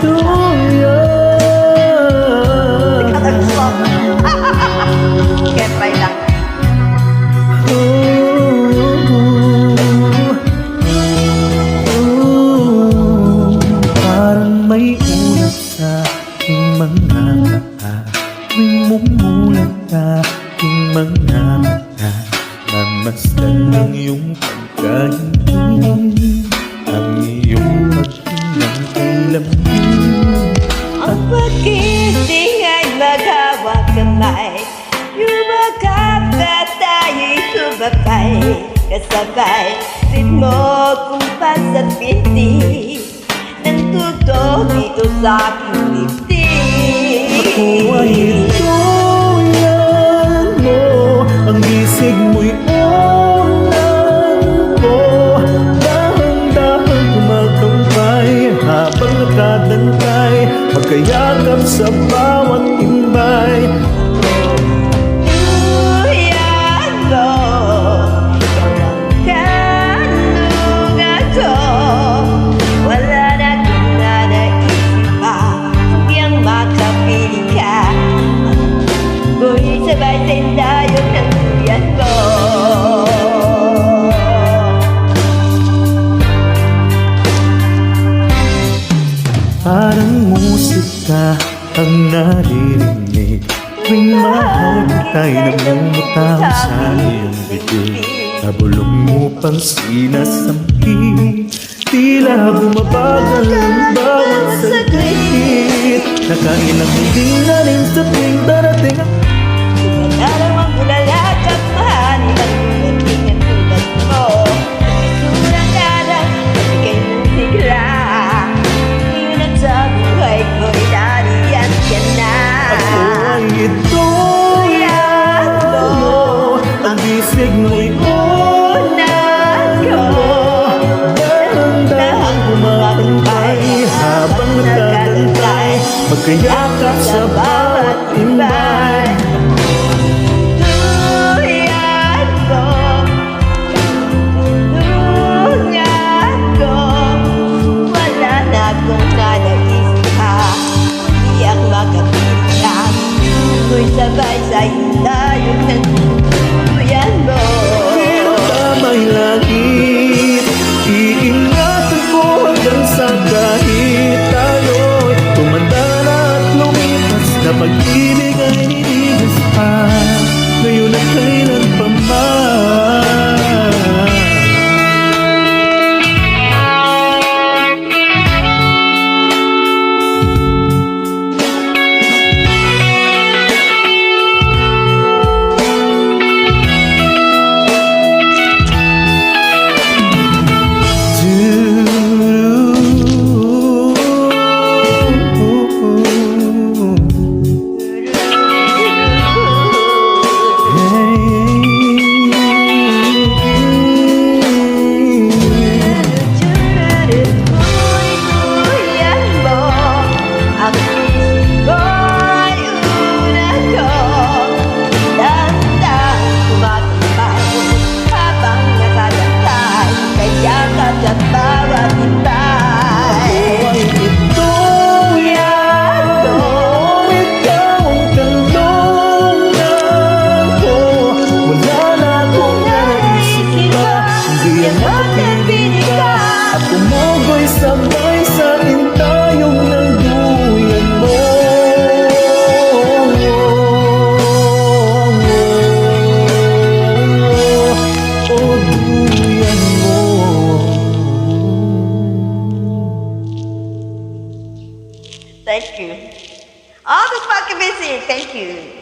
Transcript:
duyan. Kepay lang. Parang may ulat sa aking mga mata, tuwing mumulat aking mga mata. Namasdan ng iyong pagkahiling, ang iyong pagtingin kay lambing. Ang pag-ibig ay maghawak kamay, yumakap at tayo'y sumabay, kasabay ritmo kung pasapiti ng tugtog ito sa aking dibdib. Ako ay duyan mo, ang gisig mo'y ulan ko. Dahan-dahan kumakampay, habang nakadantay, magkayakap sa bawat timbay. Duyan mo, ikaw ang kanungan ko. Wala na kong nanaisip pa, kundi ang makapiling ka. Ako'y sabay sa indayog ng duyan mo. Parang musika ang naririnig, tuwing mahal kita'y namumutaw sa iyong bibig. Nabulong mo pang sinasampi, tila bumabagal ang bawat saglit. Nakailang hindi na rin sa tuwing darating ang Dalamang bulalak at mahalin ang dumating at tulad mo. Nagsurang araw, matigay ng sigla. Ngayon at sa buhay ko'y nariyan ka na. ako ay duyan mo, ang bisig mo'y Unan ko, dahan-dahan kumakampay, habang nagkakantay, magkayakap sa bawat timbay. duyan ko, tulungan ko. Wala na akong nanaisip pa, di ang makapilang. Ako'y sabay sa ilalim ng duyan mo. Pero sa may langit, iingatan ko hanggang sa kahit tayo'y tumanda na at lumipas, na pag-ibig ay niligas pa, ngayon at kailan pa man. Duyan mo, ang isip ko'y unan ko. Dahan-dahan kumakampay, habang nakadantay, kayakap sa bawat timbay. Ay duyan mo, ikaw ang kanlungan ko. Wala na akong naisip pa, hindi ang makapiling ka. At tumugoy sabay sa tintayong ng duyan mo. O duyan mo. Thank you. All the fucking busy, thank you.